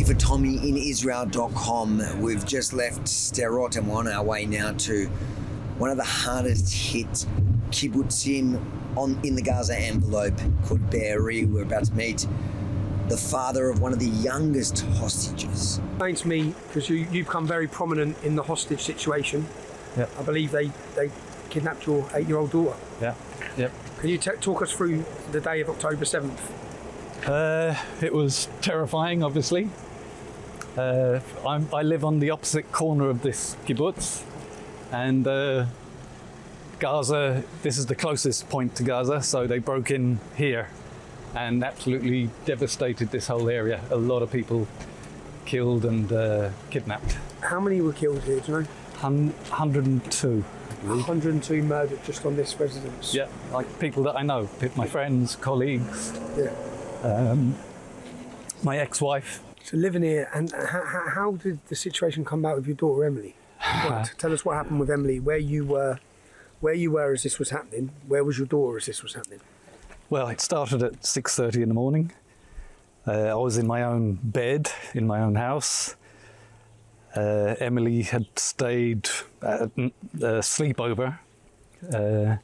for Tommy in Israel.com. We've just left Sderot and we're on our way now to one of the hardest hit kibbutzim in the Gaza envelope called Be'eri. We're about to meet the father of one of the youngest hostages. Explain to me, because you've become very prominent in the hostage situation. Yeah. I believe they kidnapped your 8-year-old daughter. Yeah. Yep. Can you talk us through the day of October 7th? It was terrifying, obviously. I live on the opposite corner of this kibbutz, and Gaza, this is the closest point to Gaza, so they broke in here and absolutely devastated this whole area. A lot of people killed and kidnapped. How many were killed here, do you know? 102. 102 murdered just on this residence. Yeah, like people that I know, my friends, colleagues, Yeah. my ex-wife. So living here, and how did the situation come about with your daughter Emily? Tell us what happened with Emily, where you were as this was happening. Where was your daughter as this was happening? Well, it started at 6:30 in the morning. I was in my own bed, in my own house. Emily had stayed at a sleepover at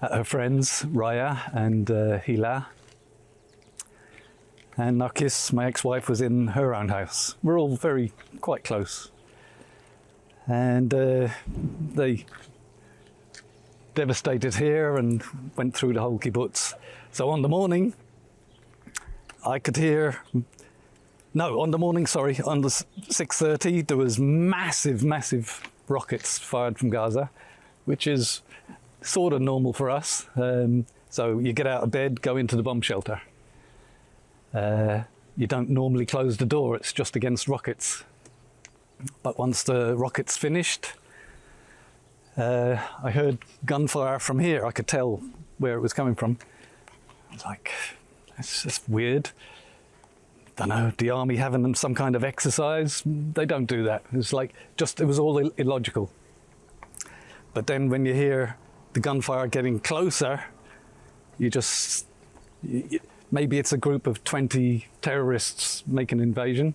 her friends, Raya and Hila. And Narkis, my ex-wife, was in her own house. We're all quite close. And they devastated here and went through the whole kibbutz. So on the morning, I could hear... No, on the 6:30, there was massive rockets fired from Gaza, which is sort of normal for us. So you get out of bed, go into the bomb shelter. You don't normally close the door, it's just against rockets. But once the rockets finished, I heard gunfire from here. I could tell where it was coming from. I was like, it's just weird. Don't know, the army having some kind of exercise? They don't do that. It's like, it was all illogical. But then when you hear the gunfire getting closer, maybe it's a group of 20 terrorists making an invasion.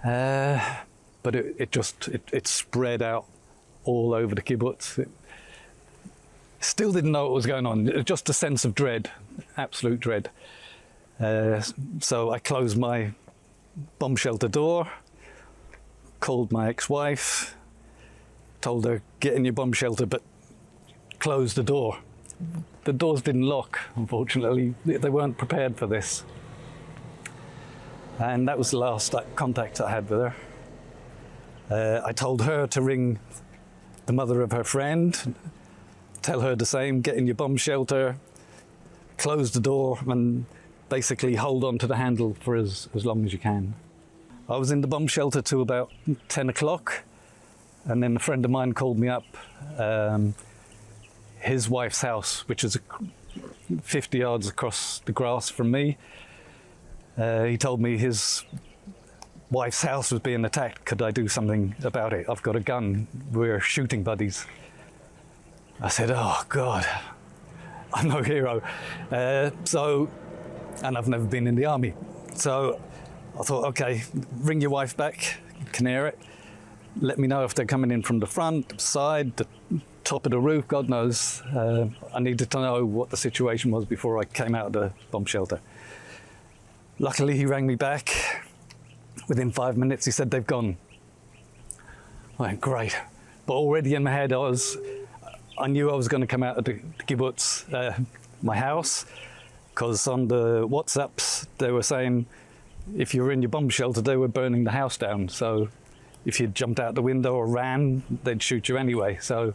But it spread out all over the kibbutz. Still didn't know what was going on. Just a sense of dread, absolute dread. So I closed my bomb shelter door, called my ex-wife, told her, get in your bomb shelter, but close the door. The doors didn't lock, unfortunately. They weren't prepared for this. And that was the last contact I had with her. I told her to ring the mother of her friend, tell her the same, get in your bomb shelter, close the door, and basically hold on to the handle for as long as you can. I was in the bomb shelter till about 10 o'clock, and then a friend of mine called me up. His wife's house, which is 50 yards across the grass from me. He told me his wife's house was being attacked. Could I do something about it? I've got a gun. We're shooting buddies. I said, oh God, I'm no hero. And I've never been in the army. So I thought, okay, ring your wife back, can hear it. Let me know if they're coming in from the front, the side, the top of the roof, God knows. I needed to know what the situation was before I came out of the bomb shelter. Luckily, he rang me back. Within 5 minutes, he said, they've gone. I went, great. But already in my head, I knew I was going to come out of the kibbutz, my house, because on the WhatsApps, they were saying, if you were in your bomb shelter, they were burning the house down. So if you jumped out the window or ran, they'd shoot you anyway. So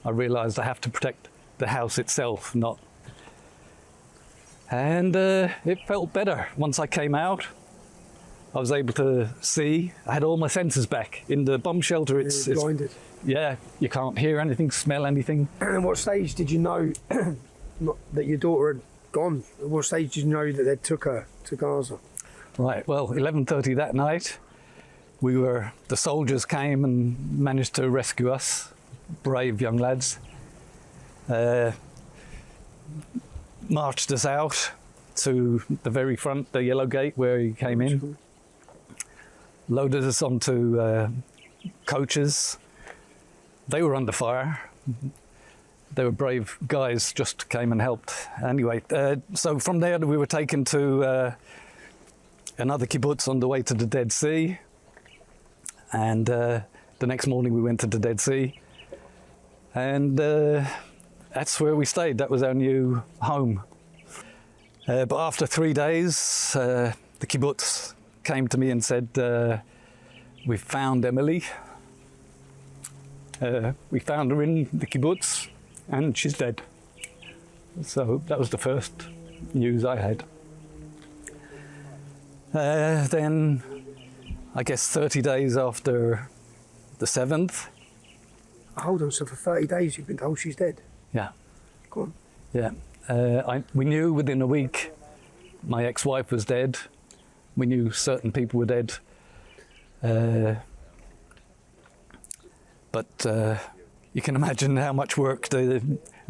I realized I have to protect the house itself, not... And it felt better. Once I came out, I was able to see. I had all my senses back. In the bomb shelter, it's blinded. Yeah, you can't hear anything, smell anything. And at what stage did you know that your daughter had gone? At what stage did you know that they took her to Gaza? Right, well, 11:30 that night, the soldiers came and managed to rescue us, brave young lads. Marched us out to the very front, the yellow gate where he came in, loaded us onto coaches. They were under fire. They were brave guys, just came and helped. Anyway, so from there we were taken to another kibbutz on the way to the Dead Sea. And the next morning we went to the Dead Sea. And that's where we stayed. That was our new home. But after 3 days, the kibbutz came to me and said, we found Emily. We found her in the kibbutz and she's dead. So that was the first news I had. Then, I guess 30 days after the 7th. Hold on, so for 30 days you've been told she's dead? Yeah. Go on. Yeah. We knew within a week my ex-wife was dead. We knew certain people were dead. But you can imagine how much work the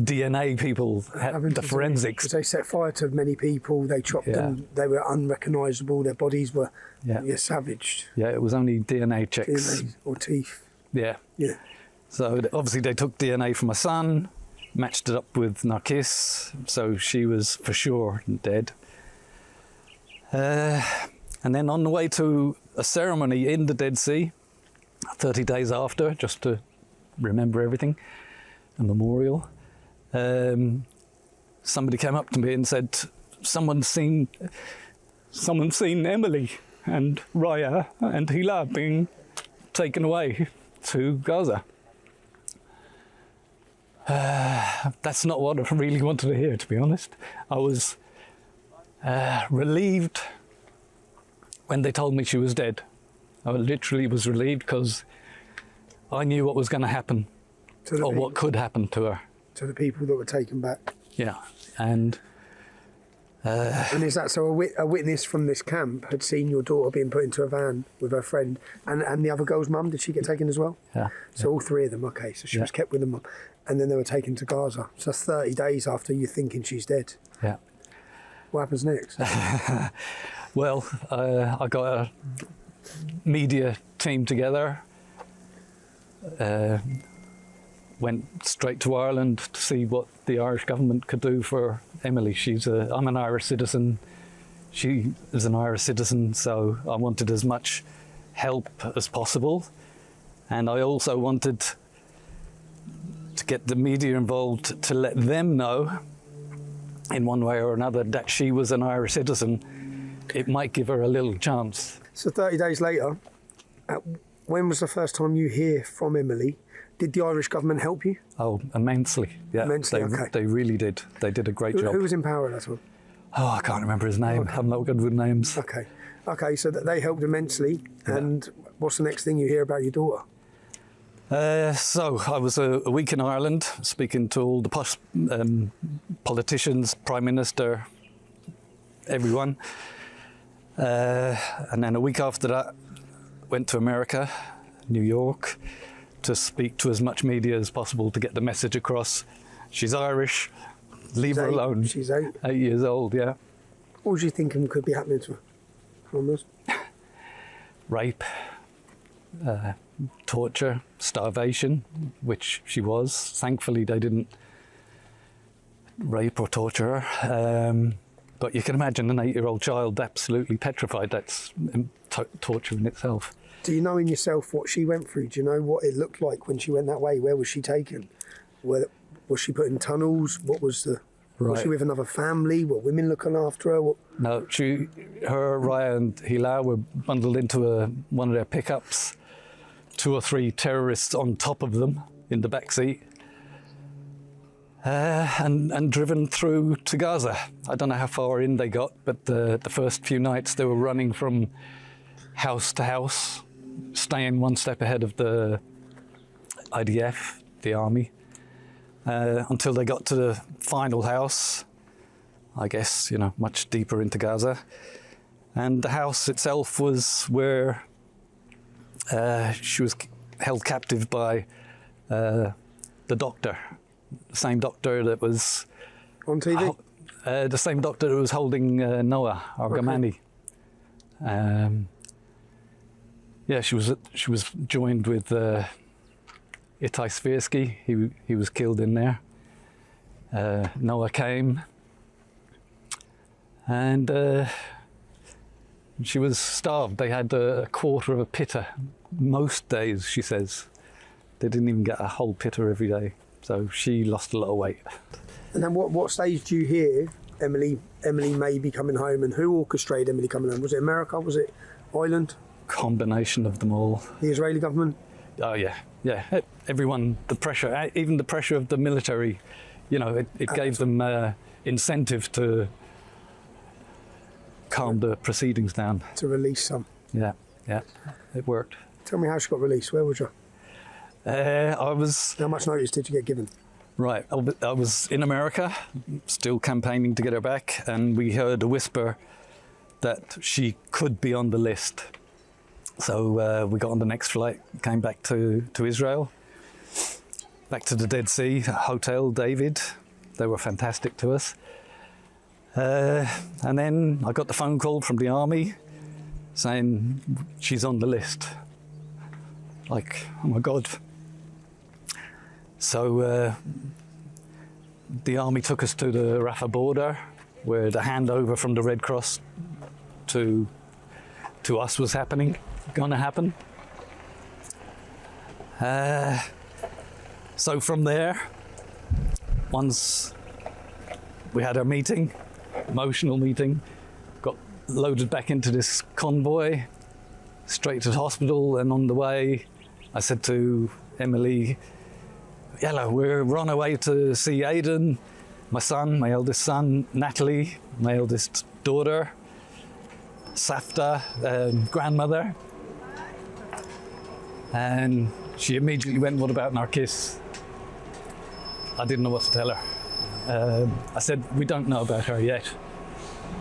DNA people had, the forensics. Because they set fire to many people, they chopped them, they were unrecognisable, their bodies were savaged. Yeah, it was only DNA checks. DNA or teeth. Yeah. Yeah. So obviously they took DNA from my son, matched it up with Narkis, so she was for sure dead. And then on the way to a ceremony in the Dead Sea, 30 days after, just to remember everything, a memorial, somebody came up to me and said, someone's seen Emily and Raya and Hila being taken away to Gaza. That's not what I really wanted to hear, to be honest. I was relieved when they told me she was dead. I literally was relieved because I knew what was going to happen, or what could happen to her. To the people that were taken back. Yeah, and is that so? A witness from this camp had seen your daughter being put into a van with her friend, and the other girl's mum. Did she get taken as well? Yeah. So all three of them. Okay, so she was kept with them, and then they were taken to Gaza. So that's 30 days after you thinking she's dead. Yeah. What happens next? Well, I got a media team together. Went straight to Ireland to see what the Irish government could do for Emily. I'm an Irish citizen. She is an Irish citizen, so I wanted as much help as possible. And I also wanted to get the media involved to let them know, in one way or another, that she was an Irish citizen. It might give her a little chance. So 30 days later, when was the first time you hear from Emily? Did the Irish government help you? Oh, immensely. Yeah, immensely, they really did. They did a great job. Who was in power at that time? Oh, I can't remember his name. Okay. I'm not good with names. Okay, so they helped immensely. And what's the next thing you hear about your daughter? So I was a week in Ireland, speaking to all the politicians, Prime Minister, everyone. And then a week after that, went to America, New York, to speak to as much media as possible to get the message across. She's Irish, leave her alone. She's 8. 8 years old, yeah. What was you thinking could be happening to her from this? Rape, torture, starvation, which she was. Thankfully, they didn't rape or torture her. But you can imagine an 8-year-old child absolutely petrified. That's torture in itself. Do you know in yourself what she went through? Do you know what it looked like when she went that way? Where was she taken? Was she put in tunnels? What was the... Right. Was she with another family? Were women looking after her? No, her, Raya and Hila were bundled into one of their pickups. 2 or 3 terrorists on top of them in the back seat. And driven through to Gaza. I don't know how far in they got, but the first few nights they were running from house to house, staying one step ahead of the IDF, the army, until they got to the final house, I guess, much deeper into Gaza. And the house itself was where she was held captive by the doctor, the same doctor that was... On TV? The same doctor who was holding Noah Argamani. Yeah, she was joined with Itai Svirsky. He was killed in there. Noah came, and she was starved. They had a quarter of a pitta most days, she says. They didn't even get a whole pitta every day. So she lost a lot of weight. And then what stage do you hear Emily may be coming home, and who orchestrated Emily coming home? Was it America? Was it Ireland? Combination of them all. The Israeli government? Oh yeah. Everyone, the pressure, even the pressure of the military, you know, it gave them incentive to calm the proceedings down. To release some. Yeah, it worked. Tell me how she got released. Where was you? I was... How much notice did you get given? Right, I was in America, still campaigning to get her back, and we heard a whisper that she could be on the list. So we got on the next flight, came back to Israel, back to the Dead Sea, Hotel David. They were fantastic to us. And then I got the phone call from the army saying she's on the list. Like, oh my God. So the army took us to the Rafah border, where the handover from the Red Cross to us was going to happen. So from there, once we had our meeting, emotional meeting, got loaded back into this convoy, straight to the hospital, and on the way, I said to Emily, Yella, we're on our way to see Aidan, my son, my eldest son, Natalie, my eldest daughter, Safta, grandmother. And she immediately went, what about Narkis? I didn't know what to tell her. I said, we don't know about her yet.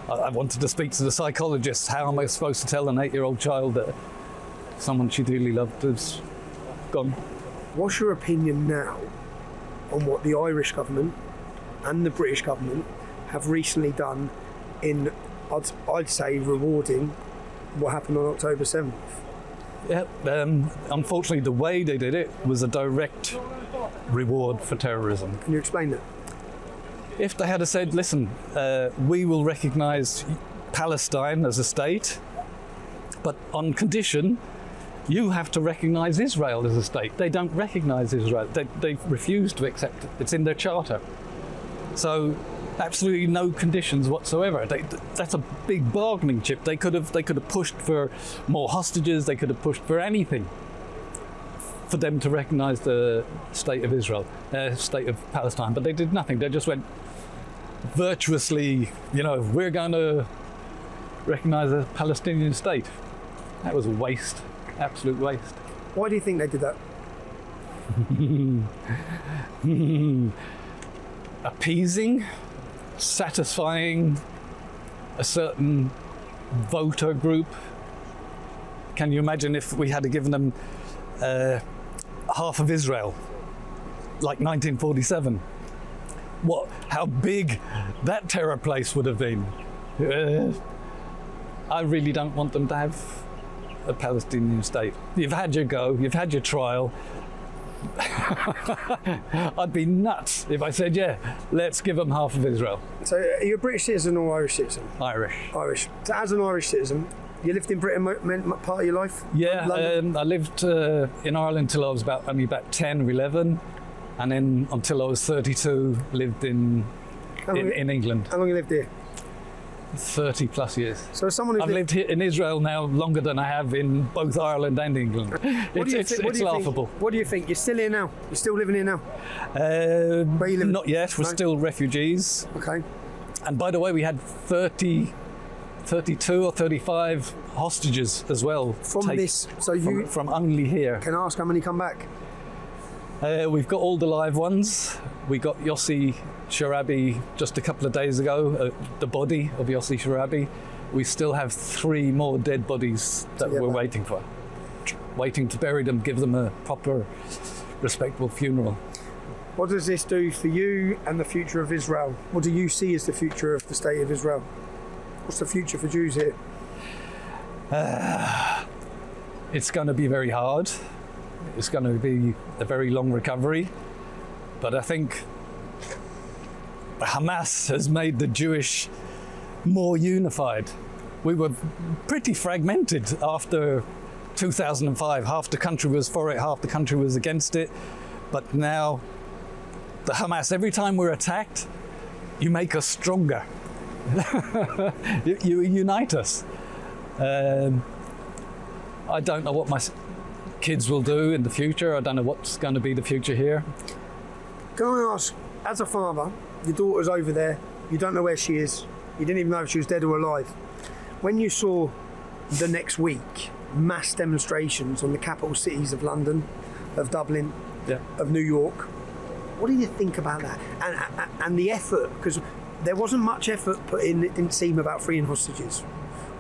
I wanted to speak to the psychologist. How am I supposed to tell an 8-year-old child that someone she dearly loved has gone? What's your opinion now on what the Irish government and the British government have recently done in, I'd say, rewarding what happened on October 7th? Yeah, unfortunately, the way they did it was a direct reward for terrorism. Can you explain that? If they had said, listen, we will recognise Palestine as a state, but on condition you have to recognise Israel as a state. They don't recognise Israel. They refuse to accept it. It's in their charter. So absolutely no conditions whatsoever. That's a big bargaining chip. They could have pushed for more hostages. They could have pushed for anything for them to recognise the state of Israel, state of Palestine. But they did nothing. They just went virtuously, we're going to recognise a Palestinian state. That was a waste, absolute waste. Why do you think they did that? Appeasing, satisfying a certain voter group. Can you imagine if we had given them half of Israel, like 1947? How big that terror place would have been. I really don't want them to have a Palestinian state. You've had your go, you've had your trial. I'd be nuts if I said, yeah, let's give them half of Israel. So are you a British citizen or Irish citizen? Irish. Irish. So as an Irish citizen, you lived in Britain part of your life? Yeah, I lived in Ireland till I was only about 10 or 11. And then until I was 32, lived in England. How long you lived here? 30 plus years. So as someone who's I've lived here in Israel now longer than I have in both Ireland and England. It's laughable. What do you think? You're still here now? You're still living here now? Where you living? Not yet. We're still refugees. Okay. And by the way, we had 32 or 35 hostages as well. From only here. Can I ask how many come back? We've got all the live ones. We got Yossi Sharabi just a couple of days ago, the body of Yossi Sharabi. We still have 3 more dead bodies that we're waiting for. Waiting to bury them, give them a proper, respectable funeral. What does this do for you and the future of Israel? What do you see as the future of the state of Israel? What's the future for Jews here? It's going to be very hard. It's going to be a very long recovery. But I think Hamas has made the Jewish more unified. We were pretty fragmented after 2005. Half the country was for it, half the country was against it. But now, the Hamas, every time we're attacked, you make us stronger. you unite us. I don't know what my kids will do in the future. I don't know what's going to be the future here. Can I ask, as a father, your daughter's over there, you don't know where she is, you didn't even know if she was dead or alive. When you saw the next week mass demonstrations on the capital cities of London, of Dublin, of New York, what do you think about that? And the effort, because there wasn't much effort put in, it didn't seem, about freeing hostages.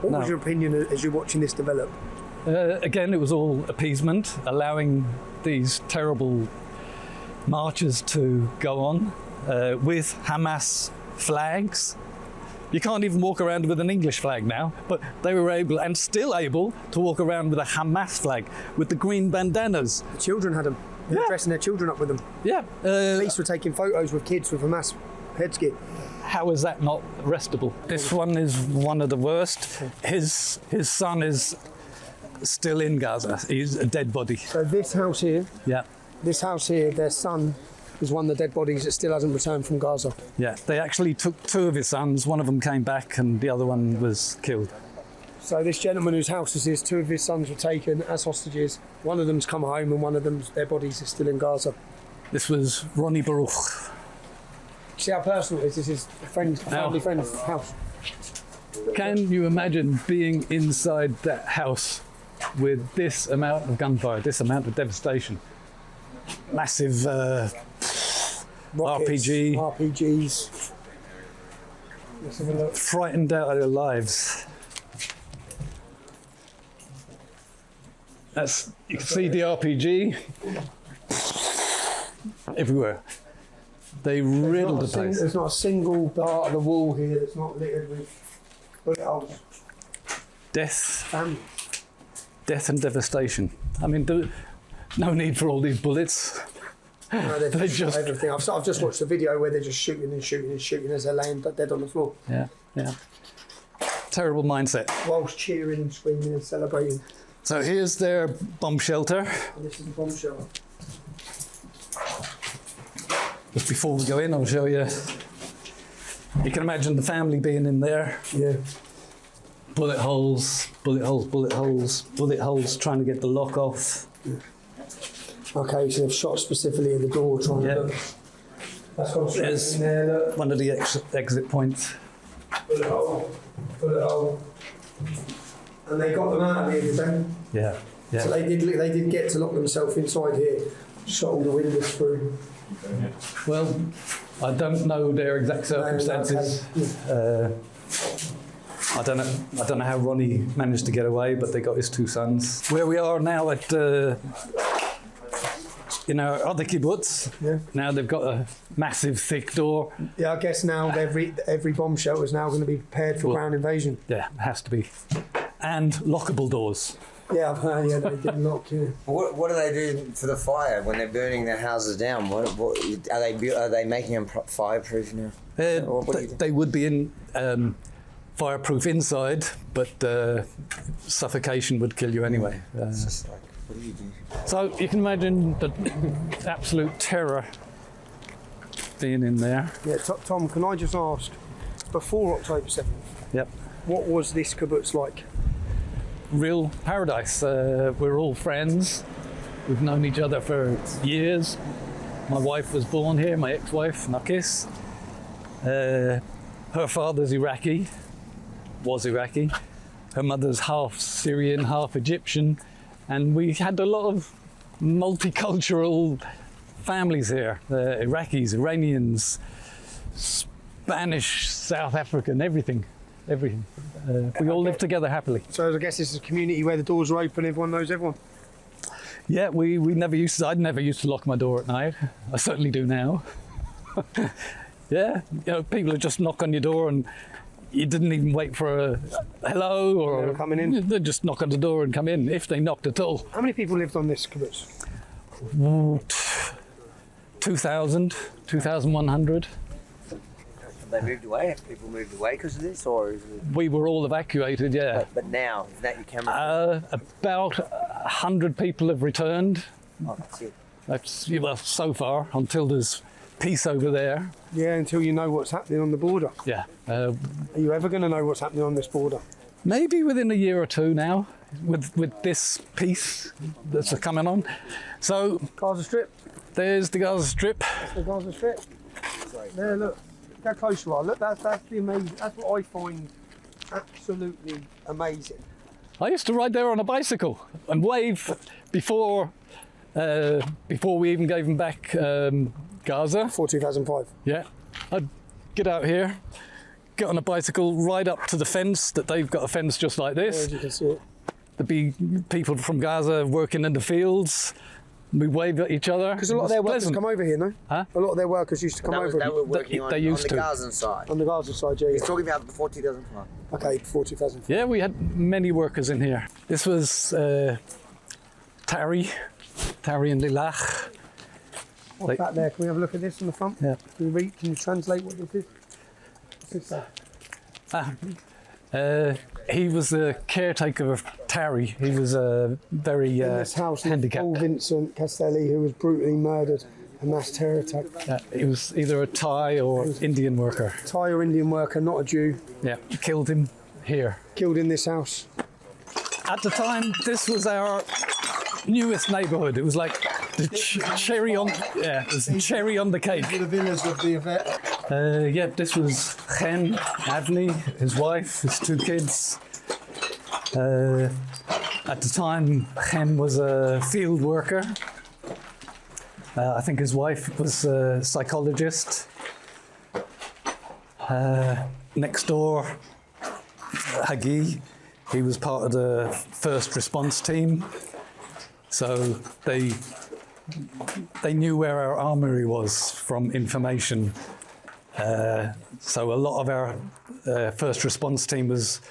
What was your opinion as you're watching this develop? Again, it was all appeasement, allowing these terrible marches to go on with Hamas flags. You can't even walk around with an English flag now, but they were able, and still able, to walk around with a Hamas flag with the green bandanas. The children had them. They were dressing their children up with them. Yeah. Police were taking photos with kids with Hamas headsgear. How is that not arrestable? This one is one of the worst. His son is still in Gaza. He's a dead body. So this house here, their son is one of the dead bodies that still hasn't returned from Gaza. Yeah, they actually took two of his sons. One of them came back and the other one was killed. So this gentleman whose house this is, two of his sons were taken as hostages. One of them's come home and one of them's, their bodies are still in Gaza. This was Ronnie Baruch. See how personal it is? This is a family friend's house. Can you imagine being inside that house with this amount of gunfire, this amount of devastation? Massive Rockets, RPGs. Let's have a look. Frightened out of their lives. You can see the RPG everywhere. They riddled the place. There's not a single part of the wall here that's not littered with bullet holes. Death Families. Death and devastation. I mean, no need for all these bullets. No, they just everything. I've just watched a video where they're just shooting and shooting and shooting as they're laying dead on the floor. Yeah. Terrible mindset. Whilst cheering and screaming and celebrating. So here's their bomb shelter. And this is the bomb shelter. Just before we go in, I'll show you. You can imagine the family being in there. Yeah. Bullet holes, bullet holes, bullet holes, bullet holes, trying to get the lock off. Yeah. Okay, so they've shot specifically at the door trying to look. That's what's in there, look. One of the exit points. Bullet hole, bullet hole. And they got them out of here, did they? Yeah. So they did get to lock themselves inside here, shot all the windows through. Well, I don't know their exact circumstances. I don't know how Ronnie managed to get away, but they got his two sons. Where we are now at in our other kibbutz. Yeah. Now they've got a massive, thick door. Yeah, I guess now every bomb shelter is now going to be prepared for ground invasion. Yeah, it has to be. And lockable doors. Yeah, I've heard. Yeah, they did lock. Yeah. What do they do for the fire when they're burning their houses down? What are they making them fireproof now? They would be in fireproof inside, but suffocation would kill you anyway. It's just like, what do you do? So you can imagine the absolute terror being in there. Yeah, Tom, can I just ask, before October 7th, Yep. what was this kibbutz like? Real paradise. We're all friends. We've known each other for years. My wife was born here, my ex-wife, Nakis. Her father's Iraqi, was Iraqi. Her mother's half Syrian, half Egyptian. And we had a lot of multicultural families here. Iraqis, Iranians, Spanish, South African, everything. We all live together happily. So I guess this is a community where the doors are open, everyone knows everyone. Yeah, we never used to, I'd never used to lock my door at night. I certainly do now. Yeah, you know, people would just knock on your door and you didn't even wait for a hello or They were coming in? They'd just knock on the door and come in, if they knocked at all. How many people lived on this kibbutz? 2,000, 2,100. They moved away? Have people moved away because of this, or is it... We were all evacuated, yeah. But now, is that your camera? About 100 people have returned. Oh, that's it. That's, well, so far, until there's peace over there. Yeah, until you know what's happening on the border. Yeah. Are you ever going to know what's happening on this border? Maybe within a year or two now, with this peace that's coming on. So Gaza Strip. there's the Gaza Strip. That's the Gaza Strip. There, look. Look how close you are. Look, that's the amazing. That's what I find absolutely amazing. I used to ride there on a bicycle and wave before we even gave them back Gaza. Before 2005. Yeah, I'd get out here, get on a bicycle, ride up to the fence that they've got a fence just like this. As you can see it. There'd be people from Gaza working in the fields. We waved at each other. Because a lot of their workers come over here, no? Huh? A lot of their workers used to come over They were working They on used the to. Gazan side. on the Gaza side, yeah. He's talking about before 2005. Okay, before 2005. Yeah, we had many workers in here. This was Tari and Lilach. What's that there? Can we have a look at this on the front? Yeah. Can you read? Can you translate what this is? What's this say? He was the caretaker of Tari. He was very In this house, lived handicapped. Paul Vincent Castelli, who was brutally murdered, a mass terror attack. He was either a Thai or Indian worker. Thai or Indian worker, not a Jew, Yeah, killed him here. killed in this house. At the time, this was our newest neighbourhood. It was like the cherry on, yeah, it was the cherry on the cake. The villas of the event. Yeah, this was Chen Avni, his wife, his two kids. At the time, Chen was a field worker. I think his wife was a psychologist. Next door, Hagi, he was part of the first response team. So they knew where our armory was from information. So a lot of our first response team was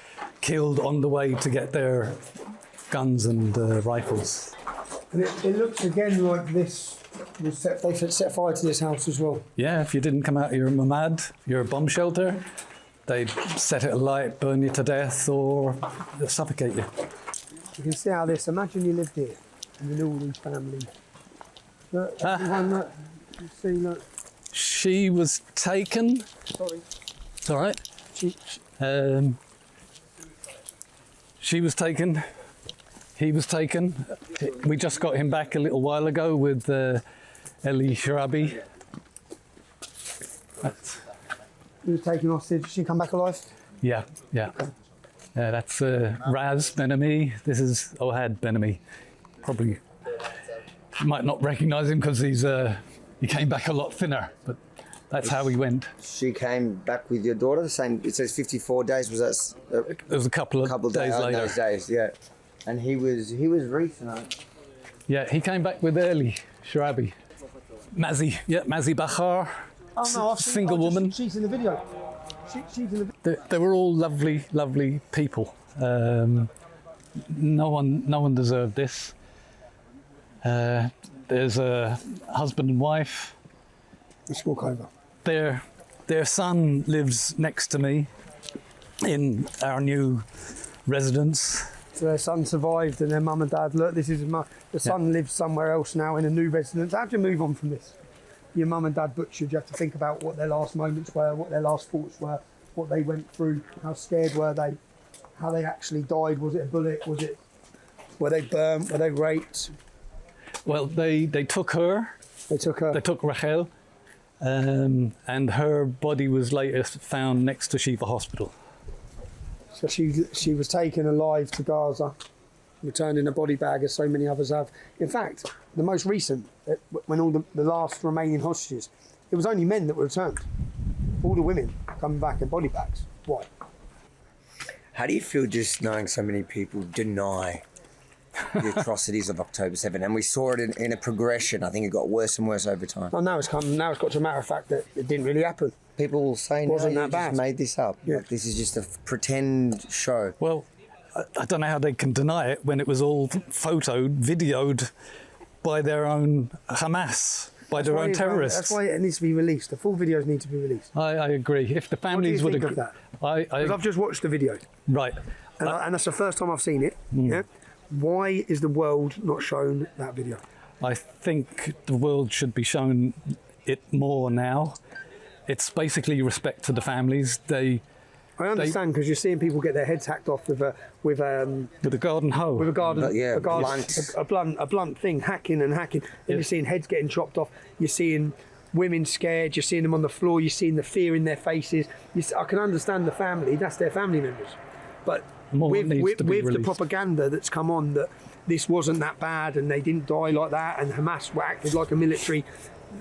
killed on the way to get their guns and rifles. And it looks again like this. Was they set fire to this house as well. Yeah, if you didn't come out of your mamad, your bomb shelter, they'd set it alight, burn you to death, or suffocate you. You can see how this. Imagine you lived here and you knew all these families. Look, everyone, look. You see, look. She was taken. Sorry. It's all right. She, She was taken. He was taken. We just got him back a little while ago with Eli Sharabi. he was taken hostage. She come back alive. Yeah. That's Raz Ben-Ami. This is Ohad Ben-Ami. Probably you might not recognise him because he came back a lot thinner, but that's how he went. She came back with your daughter. The same. It says 54 days. Was that It was a couple of days later. Those days, yeah. And he was recent. Yeah, he came back with Eli Sharabi. Mazzy Bachar. Oh no, Single woman. She's in the video. She's in the. They were all lovely, lovely people. No one deserved this. There's a husband and wife. Let's walk over. Their son lives next to me in our new residence. So their son survived, and their mum and dad. Look, this is the son lives somewhere else now in a new residence. How do you move on from this? Your mum and dad butchered. You have to think about what their last moments were, what their last thoughts were, what they went through, how scared were they, how they actually died. Was it a bullet? Were they burnt? Were they raped? Well, they took her. They took her. They took Rachel, and her body was later found next to Shifa Hospital. So she was taken alive to Gaza, returned in a body bag, as so many others have. In fact, the most recent, when all the last remaining hostages, it was only men that were returned. All the women coming back in body bags. Why? How do you feel just knowing so many people deny the atrocities of October 7, and we saw it in a progression. I think it got worse and worse over time. Well, now it's got to a matter of fact that it didn't really happen. People will say, no, Wasn't you that just bad. made this up. Yeah. Like, this is just a pretend show. Well, I don't know how they can deny it when it was all photoed, videoed by their own Hamas, by their own terrorists. That's why it needs to be released. The full videos need to be released. I agree. If the families What do would you think agree, of that? Because I've just watched the video, right. and that's the first time I've seen it. Yeah. Why is the world not shown that video? I think the world should be shown it more now. It's basically respect to the families. They I understand because you're seeing people get their heads hacked off with a with a garden hoe. with a garden, But yeah, a blunt thing, hacking and hacking. Then you're seeing heads getting chopped off. You're seeing women scared. You're seeing them on the floor. You're seeing the fear in their faces. I can understand the family. That's their family members. But More with needs to be the released. propaganda that's come on that this wasn't that bad and they didn't die like that and Hamas were acted like a military.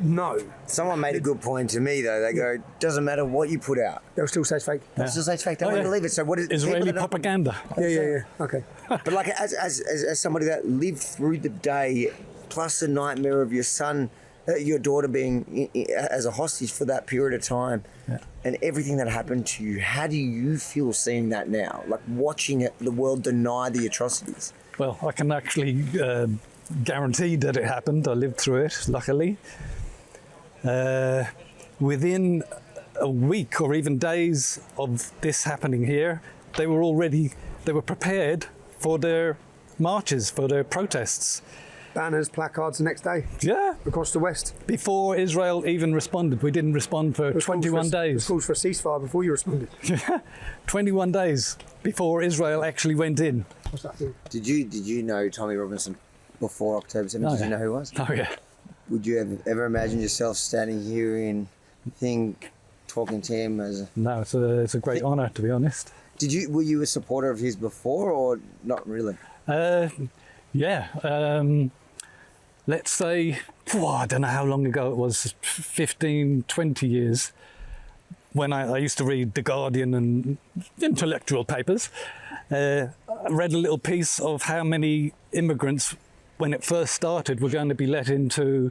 No, Someone made a good point to me, though. They go, doesn't matter what you put out. they'll still say it's fake. They'll still say it's fake. They Oh, won't yeah. believe it. So what is Israeli people that don't- propaganda. Yeah. Okay. But like as somebody that lived through the day, plus the nightmare of your son, your daughter being as a hostage for that period of time, and everything that happened to you, how do you feel seeing that now? Like watching it, the world deny the atrocities. Well, I can actually guarantee that it happened. I lived through it, luckily. Within a week or even days of this happening here, they were prepared for their marches, for their protests. Banners, placards the next day Yeah, across the West. before Israel even responded. We didn't respond for 21 days. Calls for a ceasefire before you responded. 21 days before Israel actually went in. What's that thing? Did you know Tommy Robinson before October 7? Oh, Did yeah. you know who he was? Oh, yeah. Would you ever imagine yourself standing here in talking to him as a... No, it's a great honour, to be honest. Were you a supporter of his before or not really? Yeah. Let's say, I don't know how long ago it was, 15, 20 years, when I used to read The Guardian and intellectual papers. I read a little piece of how many immigrants, when it first started, were going to be let into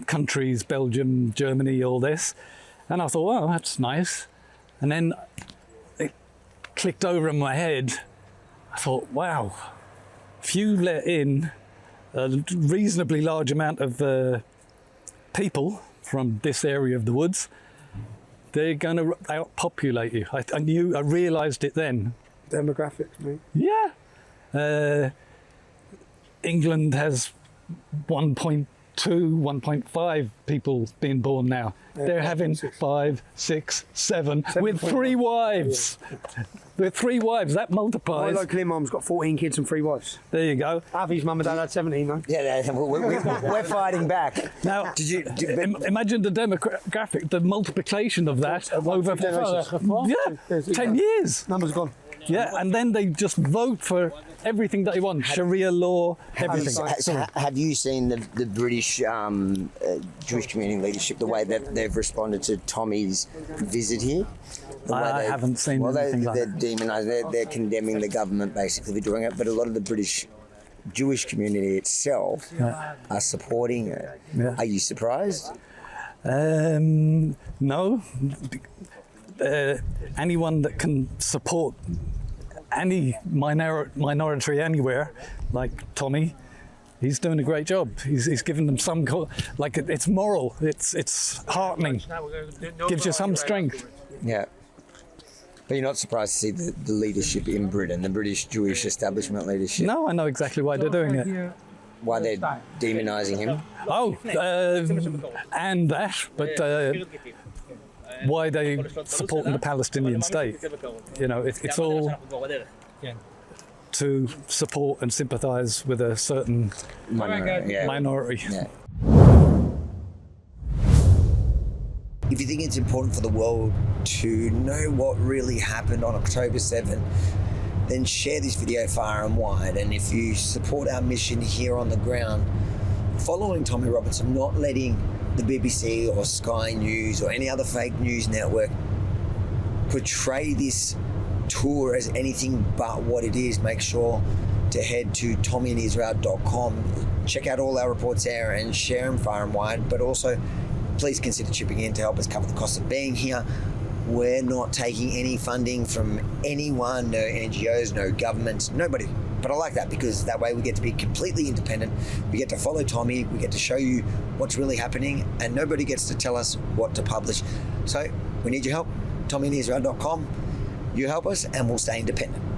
countries, Belgium, Germany, all this. And I thought, well, that's nice. And then it clicked over in my head. I thought, wow, if you let in a reasonably large amount of people from this area of the woods, they're going to outpopulate you. I realised it then. Demographics, mate. Yeah. England has 1.2, 1.5 people being born now. They're having 5, 6, 7 with 3 wives. With 3 wives, that My multiplies. local imam's got 14 kids and 3 wives. There you go. Avi's mum and dad had 17 though. Yeah, we're fighting back. Now, Did you? imagine the demographic, the multiplication of that over 10 years. Numbers gone. Yeah, and then they just vote for everything that they want. Sharia law, everything. Have you seen the British Jewish community leadership, the way that they've responded to Tommy's visit here? The way I haven't seen anything like they're that. demonising, they're condemning the government basically for doing it, but a lot of the British Jewish community itself are supporting it. Yeah. Are you surprised? No. Anyone that can support any minority anywhere, like Tommy, he's doing a great job. He's given them some, it's moral, it's heartening, gives you some strength. Yeah. But you're not surprised to see the leadership in Britain, the British Jewish establishment leadership, No, I know exactly why they're doing it. why they're demonising him? Oh, and that, but why they supporting the Palestinian state. You know, it's all to support and sympathise with a certain minority. Yeah. If you think it's important for the world to know what really happened on October 7, then share this video far and wide. And if you support our mission here on the ground, following Tommy Robinson, not letting the BBC or Sky News or any other fake news network portray this tour as anything but what it is, make sure to head to tommyandisrael.com. Check out all our reports there and share them far and wide, but also please consider chipping in to help us cover the cost of being here. We're not taking any funding from anyone, no NGOs, no governments, nobody. But I like that because that way we get to be completely independent. We get to follow Tommy, we get to show you what's really happening, and nobody gets to tell us what to publish. So we need your help. tommyandisrael.com. You help us and we'll stay independent.